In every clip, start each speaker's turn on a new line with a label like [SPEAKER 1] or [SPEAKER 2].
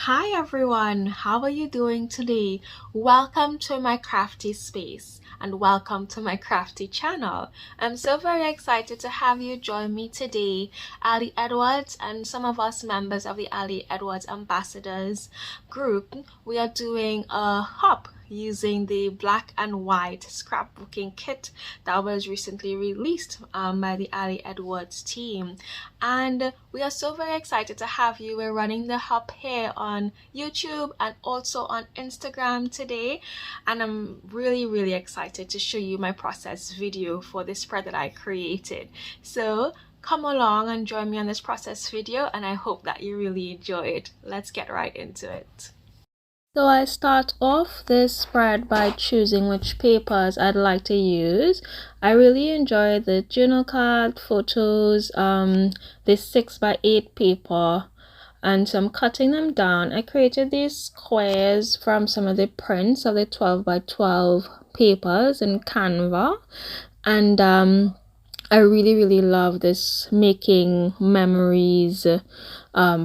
[SPEAKER 1] Hi everyone, how are you doing today? Welcome to my crafty space and welcome to my crafty channel. I'm so very excited to have you join me today, Ali Edwards, and some of us members of the Ali Edwards Ambassadors group. We are doing a hop using the black and white scrapbooking kit that was recently released by the Ali Edwards team, and we are so very excited to have you. We're running the hop here on YouTube and also on Instagram today, and I'm really excited to show you my process video for this spread that I created. So come along and join me on this process video, and I hope that you really enjoy it. Let's get right into it. So I start off this spread by choosing which papers I'd like to use. I really enjoy the journal card, photos, this 6x8 paper, and so I'm cutting them down. I created these squares from some of the prints of the 12x12 papers in Canva, and I really love this making memories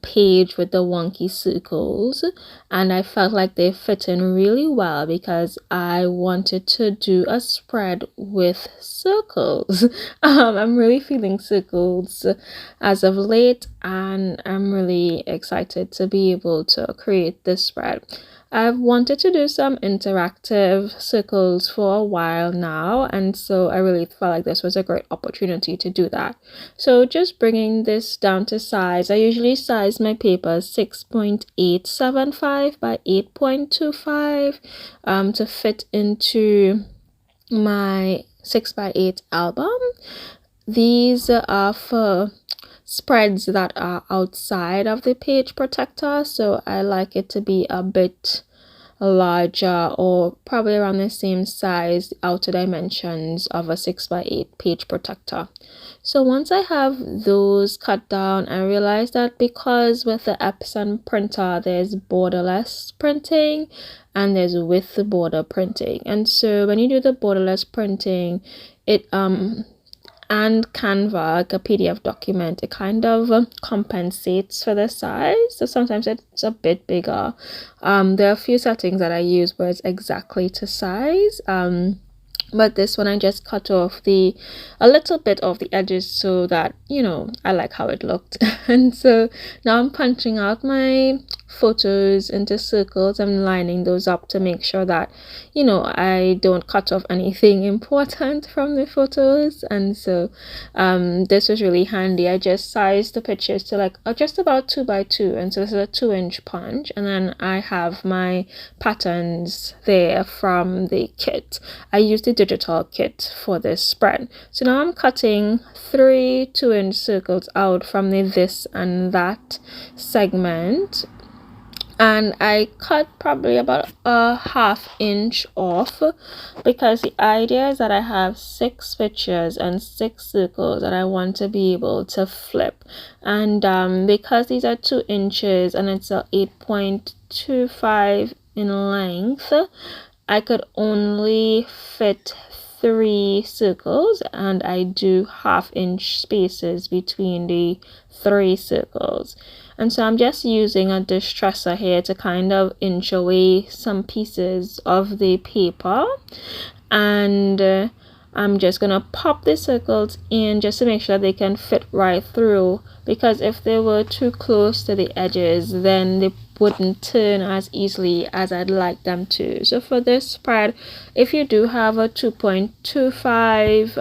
[SPEAKER 1] page with the wonky circles, and I felt like they fit in really well because I wanted to do a spread with circles. I'm really feeling circles as of late, and I'm really excited to be able to create this spread. I've wanted to do some interactive circles for a while now, and so I really felt like this was a great opportunity to do that. So just bringing this down to size, I usually size my papers 6.875 by 8.25 to fit into my 6x8 album. These are for spreads that are outside of the page protector, so I like it to be a bit larger or probably around the same size outer dimensions of a 6x8 page protector. So once I have those cut down, I realized that because with the Epson printer there's borderless printing and there's with the border printing, and so when you do the borderless printing, it and Canva, like a PDF document, it kind of compensates for the size. So sometimes it's a bit bigger. There are a few settings that I use where it's exactly to size. But this one I just cut off a little bit of the edges so that, you know, I like how it looked. And so now I'm punching out my photos into circles. I'm lining those up to make sure that, you know, I don't cut off anything important from the photos. And so this was really handy. I just sized the pictures to like just about 2x2, and so this is a 2-inch punch, and then I have my patterns there from the kit. I used the digital kit for this spread. So now I'm cutting 3 2-inch circles out from the this and that segment, and I cut probably about a 1/2 inch off because the idea is that I have 6 pictures and 6 circles that I want to be able to flip, and because these are 2 inches and it's a 8.25 in length, I could only fit 3 circles, and I do 1/2 inch spaces between the 3 circles. And so I'm just using a distresser here to kind of inch away some pieces of the paper, and I'm just gonna pop the circles in just to make sure they can fit right through, because if they were too close to the edges then they wouldn't turn as easily as I'd like them to. So for this spread, if you do have a 2.25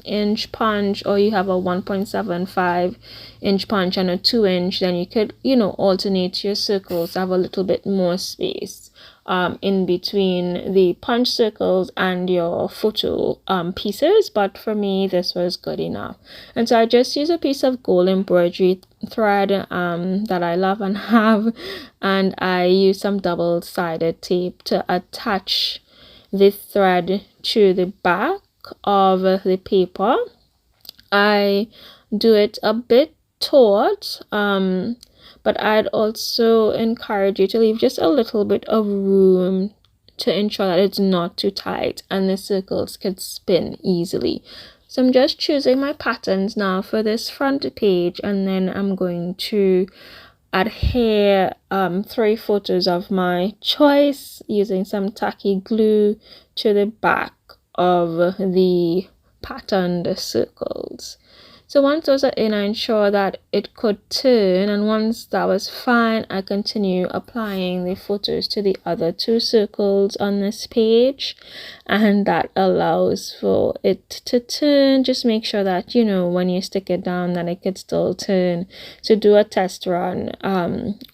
[SPEAKER 1] inch punch, or you have a 1.75 inch punch and a 2-inch, then you could, you know, alternate your circles to have a little bit more space in between the punch circles and your photo pieces. But for me this was good enough, and so I just use a piece of gold embroidery thread that I love and have, and I use some double-sided tape to attach the thread to the back of the paper. I do it a bit taut, but I'd also encourage you to leave just a little bit of room to ensure that it's not too tight and the circles could spin easily. So I'm just choosing my patterns now for this front page, and then I'm going to adhere 3 photos of my choice using some tacky glue to the back of the patterned circles. So once those are in, I ensure that it could turn, and once that was fine, I continue applying the photos to the other 2 circles on this page, and that allows for it to turn. Just make sure that, you know, when you stick it down, that it could still turn. So do a test run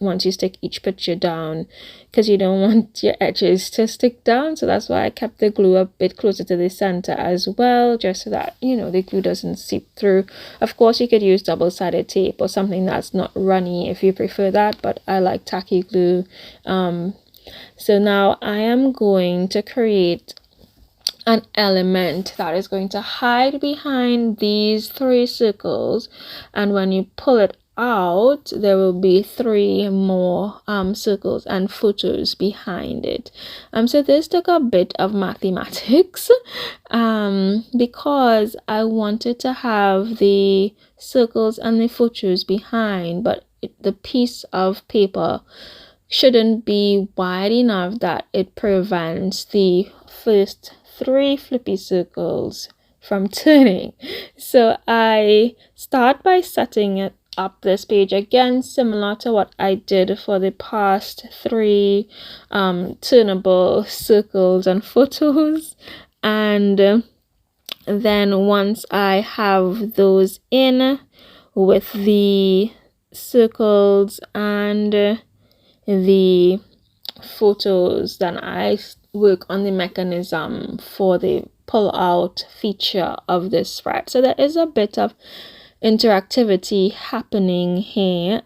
[SPEAKER 1] once you stick each picture down, because you don't want your edges to stick down. So that's why I kept the glue a bit closer to the center as well, just so that, you know, the glue doesn't seep through. Of course, you could use double-sided tape or something that's not runny if you prefer that, but I like tacky glue. So now I am going to create an element that is going to hide behind these 3 circles, and when you pull it out, there will be 3 more circles and photos behind it. So this took a bit of mathematics because I wanted to have the circles and the photos behind, but the piece of paper shouldn't be wide enough that it prevents the first 3 flippy circles from turning. So I start by setting it up this page again, similar to what I did for the past 3 turnable circles and photos. And then once I have those in with the circles and the photos, then I work on the mechanism for the pull out feature of this spread. So there is a bit of interactivity happening here.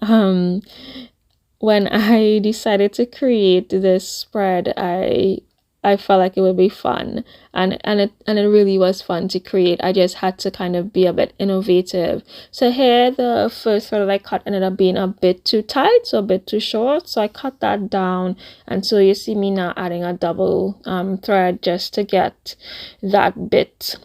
[SPEAKER 1] When I decided to create this spread, I felt like it would be fun, and it really was fun to create. I just had to kind of be a bit innovative. So here the first thread that I cut ended up being a bit too tight, so a bit too short, so I cut that down, and so you see me now adding a double thread just to get that bit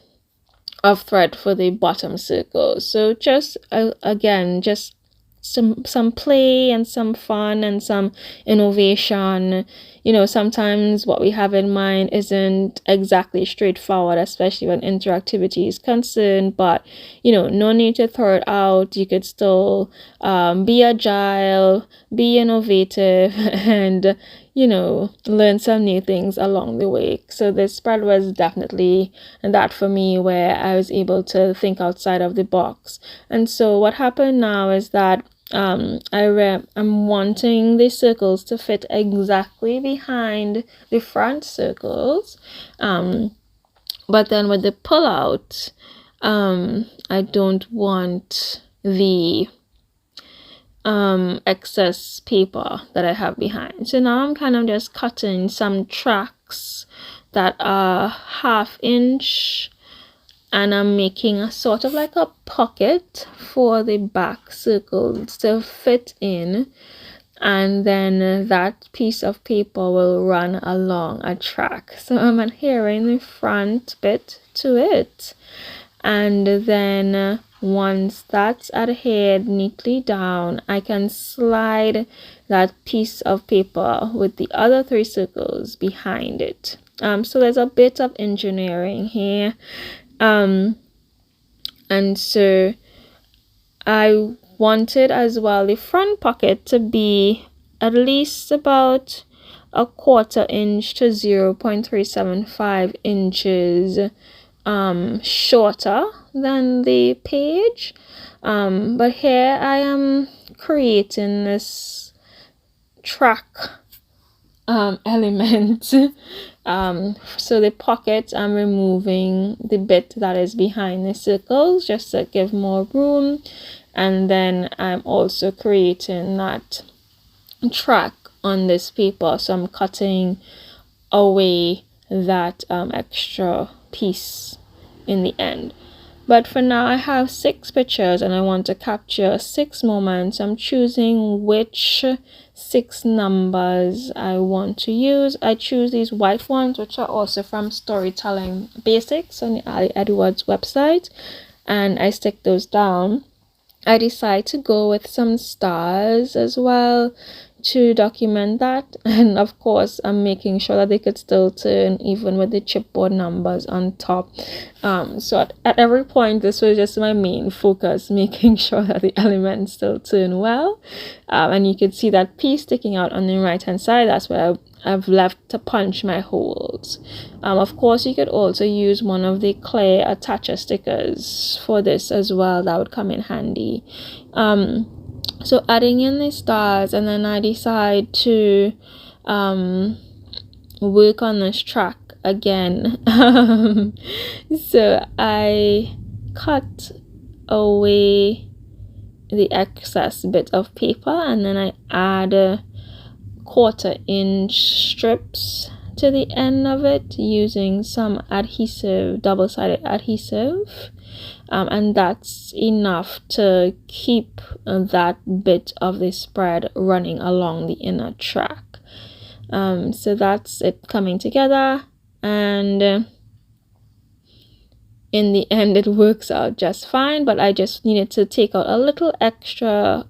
[SPEAKER 1] of thread for the bottom circle. So just again, just some play and some fun and some innovation. You know, sometimes what we have in mind isn't exactly straightforward, especially when interactivity is concerned, but you know, no need to throw it out. You could still be agile, be innovative, and you know, learn some new things along the way. So this spread was definitely that for me, where I was able to think outside of the box. And so what happened now is that I'm wanting the circles to fit exactly behind the front circles, but then with the pull out, I don't want the excess paper that I have behind. So now I'm kind of just cutting some tracks that are 1/2 inch, and I'm making a sort of like a pocket for the back circles to fit in, and then that piece of paper will run along a track. So I'm adhering the front bit to it, and then once that's adhered neatly down, I can slide that piece of paper with the other 3 circles behind it. So there's a bit of engineering here. And so I wanted as well the front pocket to be at least about 1/4 inch to 0.375 inches shorter than the page. But here I am creating this track element. So the pocket, I'm removing the bit that is behind the circles just to give more room, and then I'm also creating that track on this paper, so I'm cutting away that extra piece in the end. But for now, I have 6 pictures and I want to capture 6 moments. I'm choosing which 6 numbers I want to use. I choose these white ones, which are also from Storytelling Basics on the Ali Edwards website, and I stick those down. I decide to go with some stars as well to document that, and of course I'm making sure that they could still turn even with the chipboard numbers on top. So at every point, this was just my main focus, making sure that the elements still turn well. And you can see that piece sticking out on the right hand side. That's where I've left to punch my holes. Of course, you could also use one of the clay attacher stickers for this as well. That would come in handy. So adding in the stars, and then I decide to work on this track again. So I cut away the excess bit of paper, and then I add a 1/4 inch strips to the end of it using some adhesive, double-sided adhesive. And that's enough to keep that bit of the spread running along the inner track. So that's it coming together, and in the end it works out just fine, but I just needed to take out a little extra,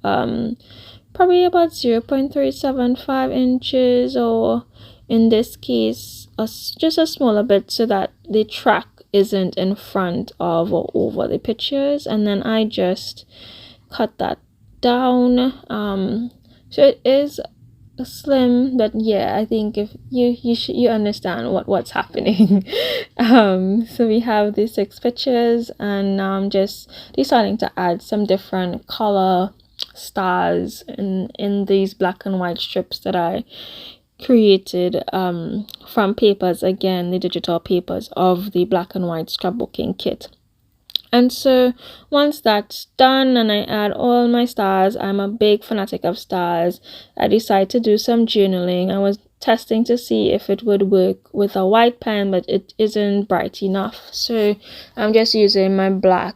[SPEAKER 1] probably about 0.375 inches, or in this case just a smaller bit, so that the track isn't in front of or over the pictures, and then I just cut that down. So it is slim, but yeah, I think if you understand what's happening. So we have these 6 pictures, and now I'm just deciding to add some different color stars in these black and white strips that I created from papers, again the digital papers of the black and white scrapbooking kit. And so once that's done and I add all my stars, I'm a big fanatic of stars, I decide to do some journaling. I was testing to see if it would work with a white pen, but it isn't bright enough, so I'm just using my black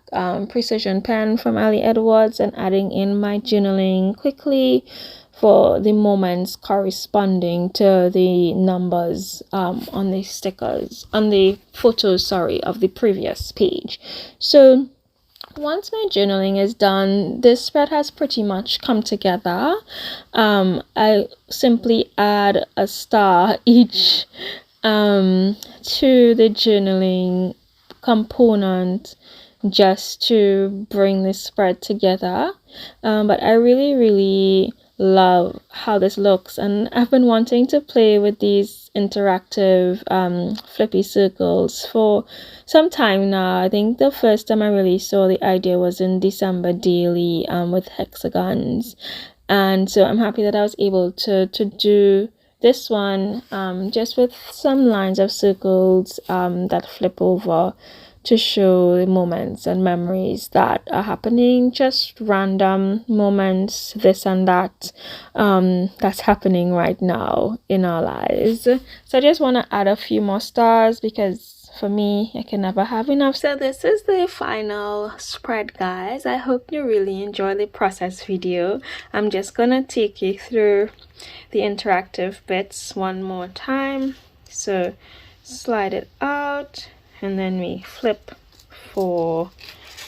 [SPEAKER 1] precision pen from Ali Edwards and adding in my journaling quickly for the moments corresponding to the numbers on the stickers, on the photos, sorry, of the previous page. So once my journaling is done, this spread has pretty much come together. I simply add a star each to the journaling component just to bring this spread together. But I really love how this looks, and I've been wanting to play with these interactive flippy circles for some time now. I think the first time I really saw the idea was in December Daily with hexagons, and so I'm happy that I was able to do this one just with some lines of circles that flip over to show the moments and memories that are happening, just random moments, this and that, that's happening right now in our lives. So I just want to add a few more stars, because for me, I can never have enough. So this is the final spread, guys. I hope you really enjoy the process video. I'm just gonna take you through the interactive bits one more time. So slide it out, and then we flip for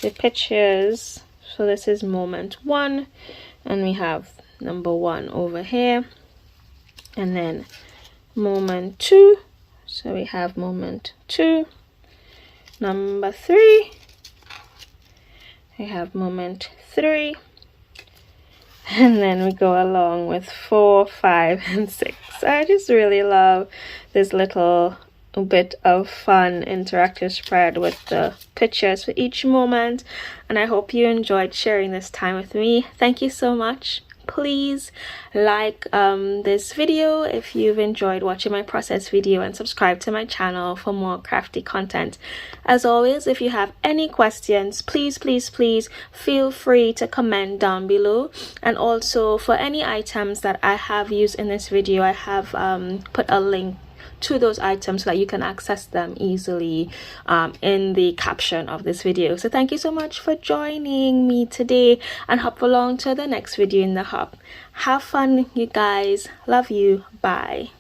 [SPEAKER 1] the pictures. So this is moment 1, and we have number 1 over here, and then moment 2. So we have moment 2, number 3, we have moment 3, and then we go along with 4, 5, and 6. I just really love this little bit of fun interactive spread with the pictures for each moment, and I hope you enjoyed sharing this time with me. Thank you so much. Please like this video if you've enjoyed watching my process video, and subscribe to my channel for more crafty content. As always, if you have any questions, please feel free to comment down below. And also, for any items that I have used in this video, I have put a link to those items so that you can access them easily in the caption of this video. So thank you so much for joining me today, and hop along to the next video in the hub. Have fun, you guys. Love you. Bye.